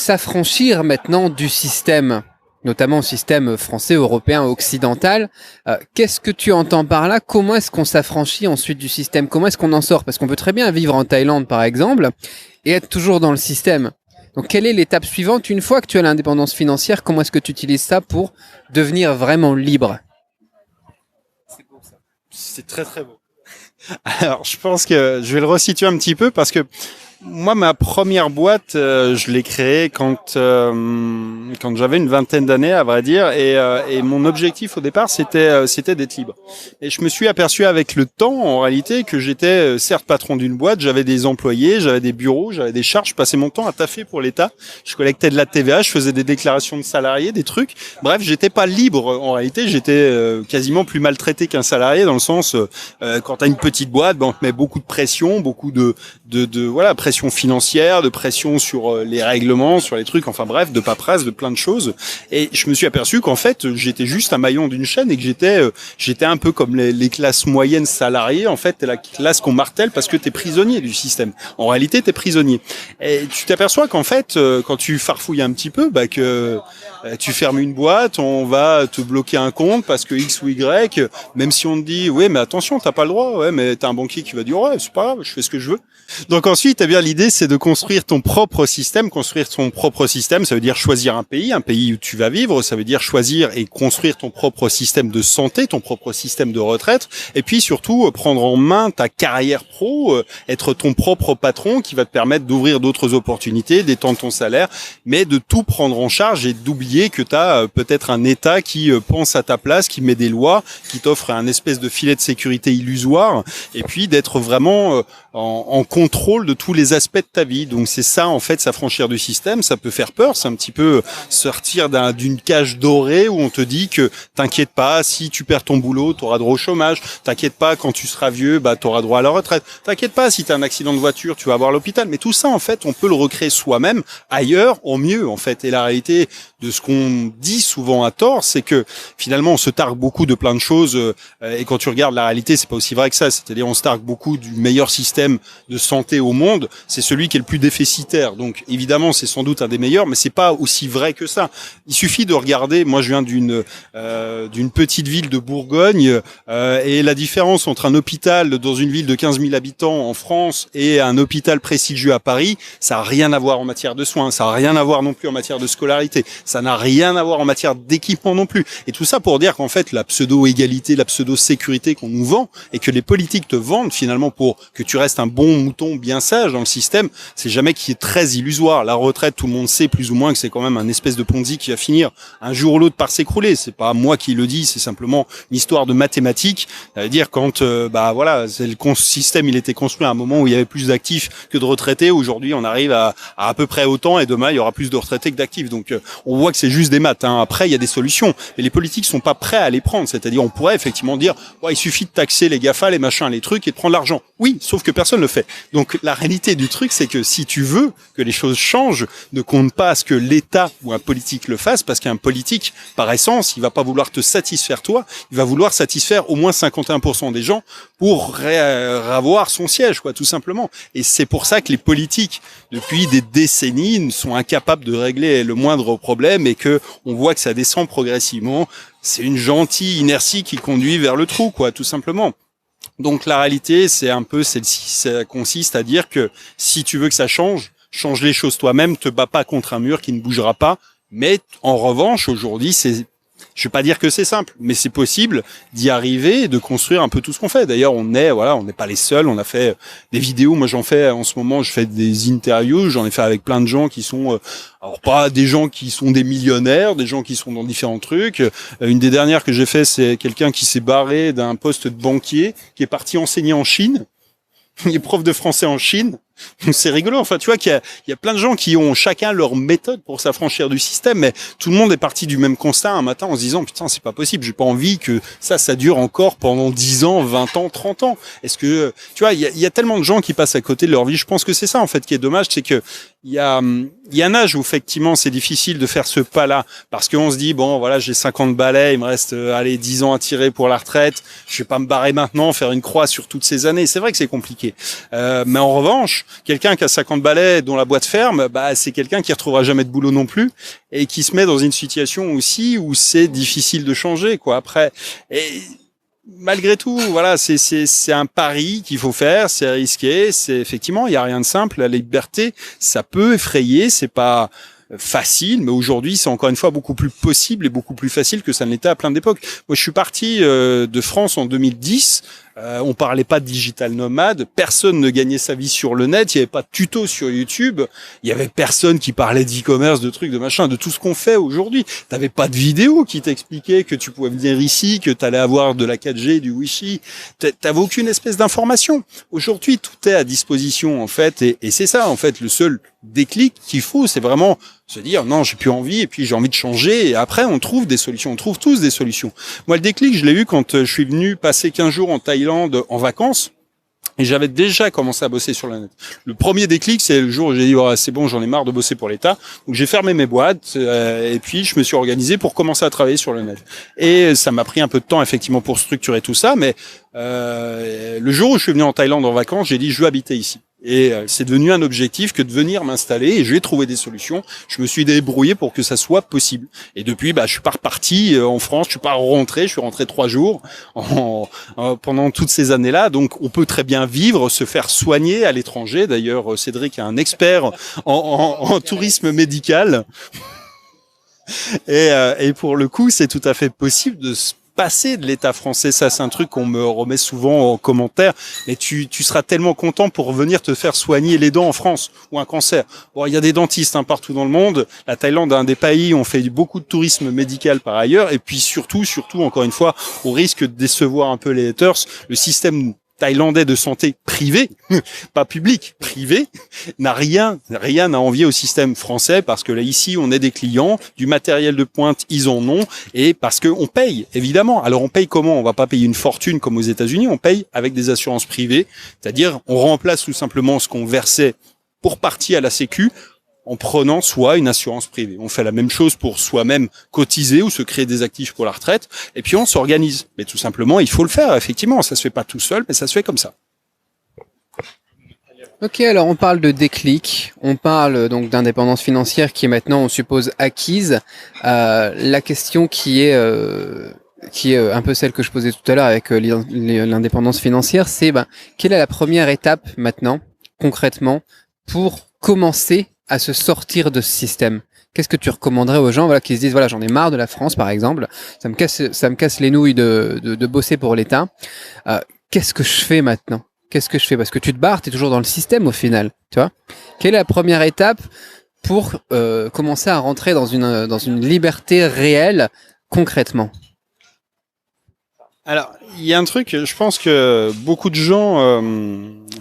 s'affranchir maintenant du système, notamment au système français, européen, occidental. Qu'est-ce que tu entends par là? Comment est-ce qu'on s'affranchit ensuite du système? Comment est-ce qu'on en sort? Parce qu'on peut très bien vivre en Thaïlande, par exemple, et être toujours dans le système. Donc, quelle est l'étape suivante? Une fois que tu as l'indépendance financière, comment est-ce que tu utilises ça pour devenir vraiment libre? C'est beau ça. C'est très très beau. Alors, je pense que je vais le resituer un petit peu parce que moi, ma première boîte, je l'ai créée quand j'avais une vingtaine d'années, à vrai dire, et mon objectif au départ, c'était d'être libre. Et je me suis aperçu avec le temps, en réalité, que j'étais certes patron d'une boîte, j'avais des employés, j'avais des bureaux, j'avais des charges, je passais mon temps à taffer pour l'État, je collectais de la TVA, je faisais des déclarations de salariés, des trucs. Bref, j'étais pas libre. En réalité, j'étais quasiment plus maltraité qu'un salarié, dans le sens quand t'as une petite boîte, on te met beaucoup de pression, beaucoup de voilà, pression financière, de pression sur les règlements, sur les trucs, enfin bref, de paperasse, de plein de choses. Et je me suis aperçu qu'en fait, j'étais juste un maillon d'une chaîne et que j'étais un peu comme les classes moyennes salariées. En fait, t'es la classe qu'on martèle parce que t'es prisonnier du système. En réalité, t'es prisonnier. Et tu t'aperçois qu'en fait, quand tu farfouilles un petit peu, que tu fermes une boîte, on va te bloquer un compte parce que X ou Y, même si on te dit, ouais, mais attention, t'as pas le droit, ouais, mais t'as un banquier qui va dire, ouais, c'est pas grave, je fais ce que je veux. Donc ensuite, eh bien, l'idée, c'est de construire ton propre système. Construire ton propre système, ça veut dire choisir un pays où tu vas vivre. Ça veut dire choisir et construire ton propre système de santé, ton propre système de retraite. Et puis surtout, prendre en main ta carrière pro, être ton propre patron qui va te permettre d'ouvrir d'autres opportunités, d'étendre ton salaire, mais de tout prendre en charge et d'oublier que tu as peut-être un État qui pense à ta place, qui met des lois, qui t'offre un espèce de filet de sécurité illusoire, et puis d'être vraiment en contrôle de tous les aspects de ta vie. Donc c'est ça, en fait, s'affranchir du système. Ça peut faire peur, c'est un petit peu sortir d'une cage dorée où on te dit que t'inquiète pas, si tu perds ton boulot, t'auras droit au chômage. T'inquiète pas, quand tu seras vieux, t'auras droit à la retraite. T'inquiète pas, si t'as un accident de voiture, tu vas avoir l'hôpital. Mais tout ça, en fait, on peut le recréer soi-même ailleurs, en mieux, en fait. Et la réalité de ce qu'on dit souvent à tort, c'est que finalement, on se targue beaucoup de plein de choses. Et quand tu regardes la réalité, c'est pas aussi vrai que ça. C'est-à-dire, on se targue beaucoup du meilleur système de santé au monde. C'est celui qui est le plus déficitaire. Donc, évidemment, c'est sans doute un des meilleurs, mais c'est pas aussi vrai que ça. Il suffit de regarder. Moi, je viens d'une petite ville de Bourgogne, et la différence entre un hôpital dans une ville de 15 000 habitants en France et un hôpital prestigieux à Paris, ça a rien à voir en matière de soins. Ça a rien à voir non plus en matière de scolarité. Ça n'a rien à voir en matière d'équipement non plus. Et tout ça pour dire qu'en fait, la pseudo-égalité, la pseudo-sécurité qu'on nous vend et que les politiques te vendent finalement pour que tu restes un bon mouton bien sage dans le système, c'est jamais qui est très illusoire. La retraite, tout le monde sait plus ou moins que c'est quand même un espèce de Ponzi qui va finir un jour ou l'autre par s'écrouler. C'est pas moi qui le dis, c'est simplement une histoire de mathématiques. Ça veut dire quand voilà, c'est le système, il était construit à un moment où il y avait plus d'actifs que de retraités. Aujourd'hui, on arrive à peu près autant et demain, il y aura plus de retraités que d'actifs. Donc on voit que c'est juste des maths, hein. Après, il y a des solutions, mais les politiques sont pas prêts à les prendre. C'est-à-dire, on pourrait effectivement dire, ouais, il suffit de taxer les GAFA, les machins, les trucs et de prendre l'argent. Oui, sauf que personne le fait. Donc la réalité du truc, c'est que si tu veux que les choses changent, ne compte pas à ce que l'État ou un politique le fasse, parce qu'un politique, par essence, il va pas vouloir te satisfaire toi, il va vouloir satisfaire au moins 51% des gens pour avoir son siège, quoi, tout simplement. Et c'est pour ça que les politiques, depuis des décennies, sont incapables de régler le moindre problème et que on voit que ça descend progressivement. C'est une gentille inertie qui conduit vers le trou, quoi, tout simplement. Donc la réalité, c'est un peu celle-ci. Ça consiste à dire que si tu veux que ça change, change les choses toi-même, te bats pas contre un mur qui ne bougera pas. Mais en revanche, aujourd'hui, je vais pas dire que c'est simple, mais c'est possible d'y arriver et de construire un peu tout ce qu'on fait. D'ailleurs, on n'est pas les seuls. On a fait des vidéos. Moi, j'en fais en ce moment. Je fais des interviews. J'en ai fait avec plein de gens qui sont, alors pas des gens qui sont des millionnaires, des gens qui sont dans différents trucs. Une des dernières que j'ai fait, c'est quelqu'un qui s'est barré d'un poste de banquier, qui est parti enseigner en Chine. Il est prof de français en Chine. Donc c'est rigolo. Enfin, tu vois qu'il y a plein de gens qui ont chacun leur méthode pour s'affranchir du système, mais tout le monde est parti du même constat un matin en se disant, putain, c'est pas possible. J'ai pas envie que ça dure encore pendant 10 ans, 20 ans, 30 ans. Est-ce que, tu vois, il y a tellement de gens qui passent à côté de leur vie. Je pense que c'est ça, en fait, qui est dommage, c'est que il y a un âge où effectivement c'est difficile de faire ce pas-là parce qu'on se dit bon voilà j'ai 50 balais, il me reste 10 ans à tirer pour la retraite, je vais pas me barrer maintenant, faire une croix sur toutes ces années. C'est vrai que c'est compliqué. Mais en revanche, quelqu'un qui a 50 balais dont la boîte ferme, bah c'est quelqu'un qui retrouvera jamais de boulot non plus et qui se met dans une situation aussi où c'est difficile de changer quoi après. Et malgré tout, voilà, c'est un pari qu'il faut faire, c'est risqué, c'est effectivement, il y a rien de simple. La liberté, ça peut effrayer, c'est pas facile, mais aujourd'hui, c'est encore une fois beaucoup plus possible et beaucoup plus facile que ça ne l'était à plein d'époques. Moi, je suis parti de France en 2010. On parlait pas de digital nomade, personne ne gagnait sa vie sur le net, il y avait pas de tuto sur YouTube, il y avait personne qui parlait d'e-commerce, de trucs, de machin, de tout ce qu'on fait aujourd'hui. T'avais pas de vidéo qui t'expliquait que tu pouvais venir ici, que t'allais avoir de la 4G, du Wi-Fi. T'avais aucune espèce d'information. Aujourd'hui, tout est à disposition en fait, et c'est ça en fait le seul déclic qu'il faut, c'est vraiment se dire non, j'ai plus envie et puis j'ai envie de changer et après on trouve des solutions, on trouve tous des solutions. Moi le déclic, je l'ai eu quand je suis venu passer 15 jours en Thaïlande en vacances et j'avais déjà commencé à bosser sur le net. Le premier déclic, c'est le jour où j'ai dit oh, c'est bon, j'en ai marre de bosser pour l'État. Donc j'ai fermé mes boîtes et puis je me suis organisé pour commencer à travailler sur le net. Et ça m'a pris un peu de temps effectivement pour structurer tout ça, mais le jour où je suis venu en Thaïlande en vacances, j'ai dit je veux habiter ici. Et c'est devenu un objectif que de venir m'installer et je vais trouver des solutions. Je me suis débrouillé pour que ça soit possible. Et depuis, je suis pas reparti en France, je suis pas rentré, je suis rentré 3 jours pendant toutes ces années-là. Donc, on peut très bien vivre, se faire soigner à l'étranger. D'ailleurs, Cédric est un expert en tourisme médical. Et pour le coup, c'est tout à fait possible de se passer de l'État français. Ça, c'est un truc qu'on me remet souvent en commentaire. Mais tu seras tellement content pour venir te faire soigner les dents en France ou un cancer. Bon, il y a des dentistes partout dans le monde. La Thaïlande est un des pays où on fait beaucoup de tourisme médical par ailleurs. Et puis surtout, encore une fois, au risque de décevoir un peu les haters, le système thaïlandais de santé privé, pas public, privé, n'a rien à envier au système français parce que là, ici, on est des clients, du matériel de pointe, ils en ont, et parce que on paye, évidemment. Alors, on paye comment? On va pas payer une fortune comme aux États-Unis, on paye avec des assurances privées, c'est-à-dire, on remplace tout simplement ce qu'on versait pour partie à la Sécu, en prenant soit une assurance privée. On fait la même chose pour soi-même cotiser ou se créer des actifs pour la retraite, et puis on s'organise. Mais tout simplement, il faut le faire, effectivement. Ça se fait pas tout seul, mais ça se fait comme ça. Ok, alors on parle de déclic, on parle donc d'indépendance financière qui est maintenant, on suppose, acquise. La question qui est un peu celle que je posais tout à l'heure avec l'indépendance financière, c'est quelle est la première étape maintenant, concrètement, pour commencer à se sortir de ce système? Qu'est-ce que tu recommanderais aux gens qui se disent j'en ai marre de la France par exemple, ça me casse les nouilles de bosser pour l'État. Qu'est-ce que je fais maintenant? Qu'est-ce que je fais? Parce que tu te barres, tu es toujours dans le système au final, tu vois. Quelle est la première étape pour commencer à rentrer dans une liberté réelle concrètement? Alors, il y a un truc, je pense que beaucoup de gens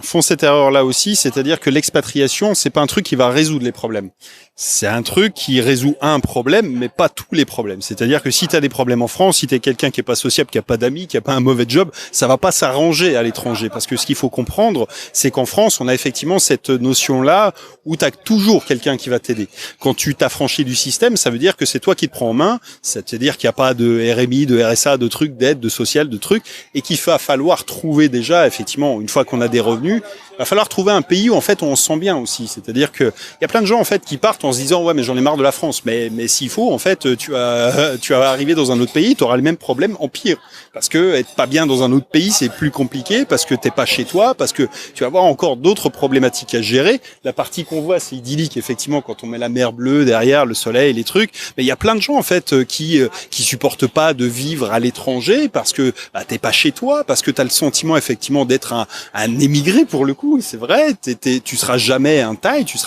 font cette erreur-là aussi, c'est-à-dire que l'expatriation, c'est pas un truc qui va résoudre les problèmes. C'est un truc qui résout un problème, mais pas tous les problèmes. C'est-à-dire que si tu as des problèmes en France, si tu es quelqu'un qui est pas sociable, qui a pas d'amis, qui a pas un mauvais job, ça va pas s'arranger à l'étranger. Parce que ce qu'il faut comprendre, c'est qu'en France, on a effectivement cette notion-là où tu as toujours quelqu'un qui va t'aider. Quand tu t'affranchis du système, ça veut dire que c'est toi qui te prends en main, c'est-à-dire qu'il n'y a pas de RMI, de RSA, de trucs, d'aide, de social, de trucs, et qu'il va falloir trouver déjà, effectivement, une fois qu'on a des revenus, il va falloir trouver un pays où en fait on se sent bien aussi. C'est-à-dire que il y a plein de gens en fait qui partent en se disant ouais mais j'en ai marre de la France. Mais s'il faut en fait tu vas arriver dans un autre pays, tu auras le même problème en pire. Parce que être pas bien dans un autre pays c'est plus compliqué, parce que t'es pas chez toi, parce que tu vas avoir encore d'autres problématiques à gérer. La partie qu'on voit c'est idyllique effectivement quand on met la mer bleue derrière, le soleil, les trucs. Mais il y a plein de gens en fait qui supportent pas de vivre à l'étranger parce que t'es pas chez toi, parce que t'as le sentiment effectivement d'être un émigré pour le coup. C'est vrai, tu seras jamais un Thaï, tu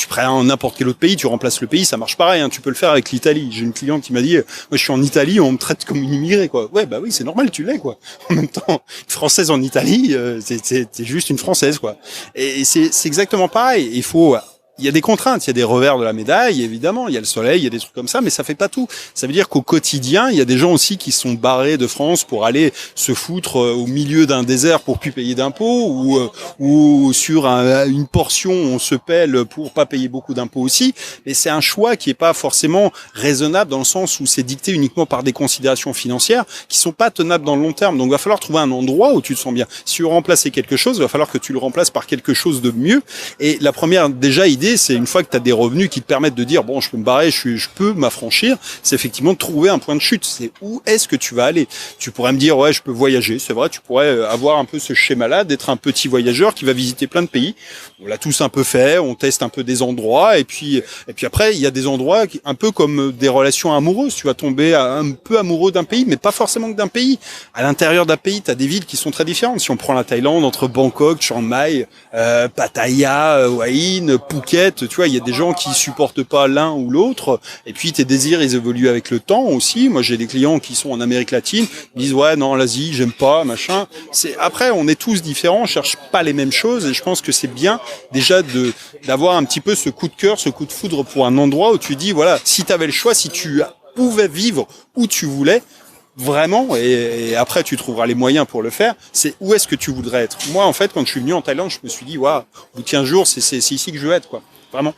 prends n'importe quel autre pays, tu remplaces le pays, ça marche pareil, hein, tu peux le faire avec l'Italie. J'ai une cliente qui m'a dit, moi je suis en Italie, on me traite comme une immigrée, quoi. Ouais, oui, c'est normal, tu l'es, quoi. En même temps, une Française en Italie, c'est juste une Française, quoi. Et c'est exactement pareil. Il faut il y a des contraintes, il y a des revers de la médaille, évidemment, il y a le soleil, il y a des trucs comme ça, mais ça fait pas tout. Ça veut dire qu'au quotidien, il y a des gens aussi qui sont barrés de France pour aller se foutre au milieu d'un désert pour plus payer d'impôts, ou sur une portion on se pèle pour pas payer beaucoup d'impôts aussi. Mais c'est un choix qui est pas forcément raisonnable dans le sens où c'est dicté uniquement par des considérations financières qui sont pas tenables dans le long terme. Donc il va falloir trouver un endroit où tu te sens bien. Si tu veux remplacer quelque chose, il va falloir que tu le remplaces par quelque chose de mieux. Et la première déjà idée, c'est une fois que tu as des revenus qui te permettent de dire bon, je peux me barrer, je peux m'affranchir, c'est effectivement de trouver un point de chute. C'est où est-ce que tu vas aller. Tu pourrais me dire ouais, je peux voyager, c'est vrai, tu pourrais avoir un peu ce schéma-là d'être un petit voyageur qui va visiter plein de pays. On l'a tous un peu fait, on teste un peu des endroits et puis après il y a des endroits un peu comme des relations amoureuses, tu vas tomber un peu amoureux d'un pays mais pas forcément que d'un pays. À l'intérieur d'un pays, tu as des villes qui sont très différentes. Si on prend la Thaïlande, entre Bangkok, Chiang Mai, Pattaya, Hue An, Phuket, tu vois, il y a des gens qui supportent pas l'un ou l'autre et puis tes désirs ils évoluent avec le temps aussi. Moi j'ai des clients qui sont en Amérique latine, ils disent ouais non l'Asie, j'aime pas, machin. C'est après on est tous différents, on cherche pas les mêmes choses et je pense que c'est bien déjà d'avoir un petit peu ce coup de cœur, ce coup de foudre pour un endroit où tu dis voilà, si tu avais le choix, si tu pouvais vivre où tu voulais vraiment et après tu trouveras les moyens pour le faire, c'est où est-ce que tu voudrais être. Moi en fait quand je suis venu en Thaïlande, je me suis dit waouh, au bout de 15 jours, c'est ici que je veux être quoi. Vraiment.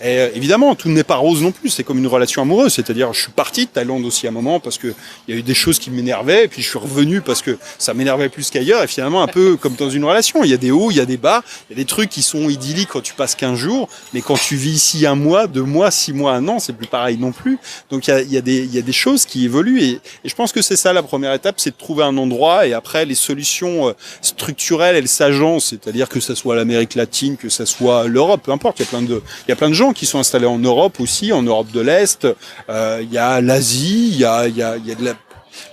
Et évidemment, tout n'est pas rose non plus. C'est comme une relation amoureuse. C'est-à-dire, je suis parti de Thaïlande aussi à un moment parce que il y a eu des choses qui m'énervaient. Et puis, je suis revenu parce que ça m'énervait plus qu'ailleurs. Et finalement, un peu comme dans une relation. Il y a des hauts, il y a des bas. Il y a des trucs qui sont idylliques quand tu passes 15 jours. Mais quand tu vis ici 1 mois, 2 mois, 6 mois, 1 an, c'est plus pareil non plus. Donc, il y a des choses qui évoluent. Et je pense que c'est ça la première étape, c'est de trouver un endroit. Et après, les solutions structurelles, elles s'agencent. C'est-à-dire que ça soit l'Amérique latine, que ça soit l'Europe, peu importe. Il y a plein de gens qui sont installés en Europe aussi, en Europe de l'Est. Il y a l'Asie, il y a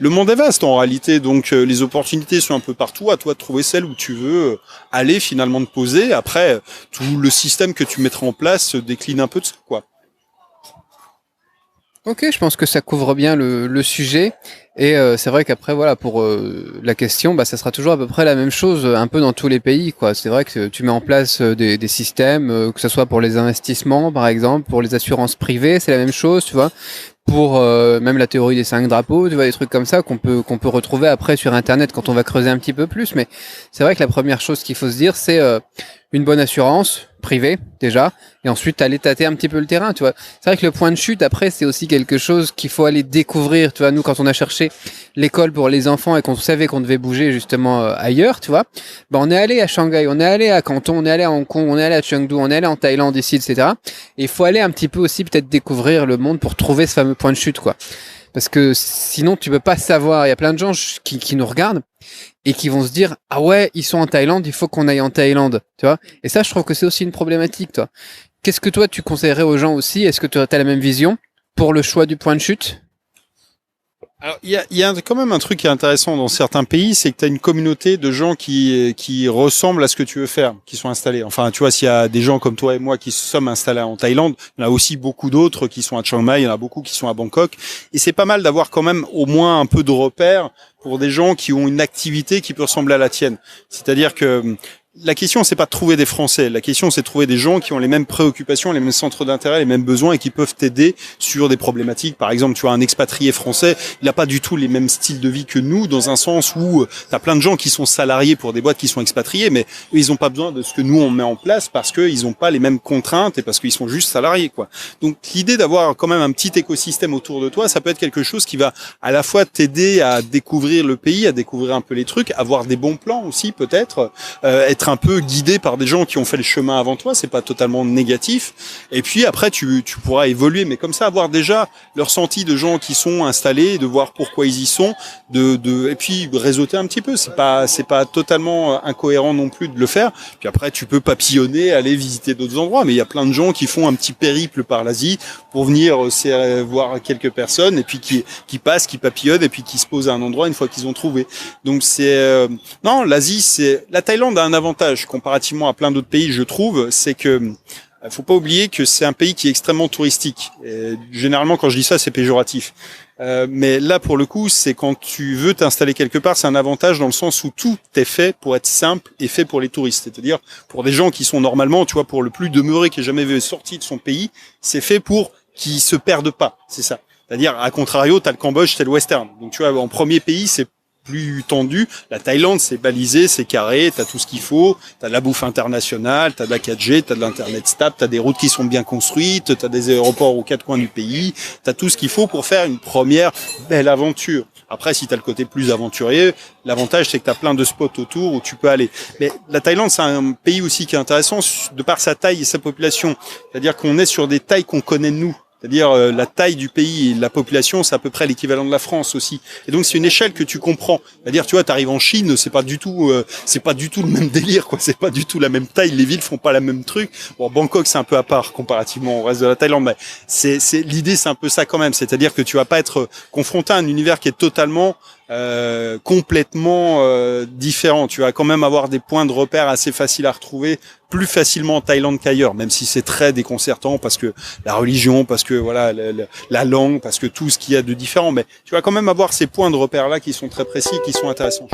le monde est vaste en réalité, donc les opportunités sont un peu partout. À toi de trouver celle où tu veux aller finalement te poser. Après, tout le système que tu mettras en place se décline un peu de ça, quoi. Ok, je pense que ça couvre bien le sujet. Et c'est vrai qu'après, voilà, pour la question, bah, ça sera toujours à peu près la même chose, un peu dans tous les pays, quoi. C'est vrai que tu mets en place des systèmes, que ce soit pour les investissements, par exemple, pour les assurances privées, c'est la même chose, tu vois. Pour même la théorie des 5 drapeaux, tu vois, des trucs comme ça qu'on peut retrouver après sur Internet quand on va creuser un petit peu plus. Mais c'est vrai que la première chose qu'il faut se dire, c'est une bonne assurance privée déjà, et ensuite aller tâter un petit peu le terrain, tu vois. C'est vrai que le point de chute après, c'est aussi quelque chose qu'il faut aller découvrir, tu vois. Nous, quand on a cherché l'école pour les enfants et qu'on savait qu'on devait bouger justement ailleurs, tu vois, ben on est allé à Shanghai, on est allé à Canton, on est allé à Hong Kong, on est allé à Chengdu, on est allé en Thaïlande ici, etc. Et il faut aller un petit peu aussi peut-être découvrir le monde pour trouver ce fameux point de chute, quoi. Parce que sinon, tu peux pas savoir. Il y a plein de gens qui nous regardent et qui vont se dire ah ouais, ils sont en Thaïlande, il faut qu'on aille en Thaïlande, tu vois. Et ça, je trouve que c'est aussi une problématique, toi. Qu'est-ce que toi tu conseillerais aux gens aussi? Est-ce que tu as la même vision pour le choix du point de chute? Alors, il y a quand même un truc qui est intéressant dans certains pays, c'est que tu as une communauté de gens qui ressemblent à ce que tu veux faire, qui sont installés. Enfin, tu vois, s'il y a des gens comme toi et moi qui sommes installés en Thaïlande, il y en a aussi beaucoup d'autres qui sont à Chiang Mai, il y en a beaucoup qui sont à Bangkok. Et c'est pas mal d'avoir quand même au moins un peu de repères pour des gens qui ont une activité qui peut ressembler à la tienne. C'est-à-dire que la question, c'est pas de trouver des Français. La question, c'est de trouver des gens qui ont les mêmes préoccupations, les mêmes centres d'intérêt, les mêmes besoins et qui peuvent t'aider sur des problématiques. Par exemple, tu as un expatrié français, il n'a pas du tout les mêmes styles de vie que nous, dans un sens où tu as plein de gens qui sont salariés pour des boîtes qui sont expatriés, mais eux, ils n'ont pas besoin de ce que nous, on met en place parce qu'ils n'ont pas les mêmes contraintes et parce qu'ils sont juste salariés, quoi. Donc, l'idée d'avoir quand même un petit écosystème autour de toi, ça peut être quelque chose qui va à la fois t'aider à découvrir le pays, à découvrir un peu les trucs, avoir des bons plans aussi, peut-être, être un peu guidé par des gens qui ont fait le chemin avant toi, c'est pas totalement négatif. Et puis après, tu pourras évoluer, mais comme ça, avoir déjà le ressenti de gens qui sont installés, de voir pourquoi ils y sont, et puis réseauter un petit peu. C'est pas totalement incohérent non plus de le faire. Puis après, tu peux papillonner, aller visiter d'autres endroits, mais il y a plein de gens qui font un petit périple par l'Asie pour venir voir quelques personnes et puis qui passent, qui papillonnent et puis qui se posent à un endroit une fois qu'ils ont trouvé. Donc non, l'Asie, la Thaïlande a un avantage comparativement à plein d'autres pays, je trouve, c'est que faut pas oublier que c'est un pays qui est extrêmement touristique. Et généralement, quand je dis ça, c'est péjoratif. Mais là, pour le coup, c'est quand tu veux t'installer quelque part, c'est un avantage dans le sens où tout est fait pour être simple et fait pour les touristes. C'est-à-dire pour des gens qui sont normalement, tu vois, pour le plus demeuré qui est jamais sorti de son pays, c'est fait pour qu'ils se perdent pas. C'est ça. C'est-à-dire, à contrario, t'as le Cambodge, t'as le Western. Donc, tu vois, en premier pays, c'est plus tendu. La Thaïlande, c'est balisé, c'est carré, t'as tout ce qu'il faut, t'as de la bouffe internationale, t'as de la 4G, t'as de l'internet stable, t'as des routes qui sont bien construites, t'as des aéroports aux quatre coins du pays, t'as tout ce qu'il faut pour faire une première belle aventure. Après, si t'as le côté plus aventurier, l'avantage c'est que t'as plein de spots autour où tu peux aller. Mais la Thaïlande, c'est un pays aussi qui est intéressant de par sa taille et sa population. C'est-à-dire qu'on est sur des tailles qu'on connaît nous. C'est-à-dire la taille du pays et la population, c'est à peu près l'équivalent de la France aussi. Et donc c'est une échelle que tu comprends. C'est-à-dire tu vois, t'arrives en Chine, c'est pas du tout le même délire quoi. C'est pas du tout la même taille. Les villes font pas la même truc. Bon, Bangkok c'est un peu à part comparativement au reste de la Thaïlande, mais c'est l'idée c'est un peu ça quand même. C'est-à-dire que tu vas pas être confronté à un univers qui est totalement complètement différent. Tu vas quand même avoir des points de repère assez faciles à retrouver, plus facilement en Thaïlande qu'ailleurs, même si c'est très déconcertant parce que la religion, parce que voilà la langue, parce que tout ce qu'il y a de différent. Mais tu vas quand même avoir ces points de repère là qui sont très précis, qui sont intéressants.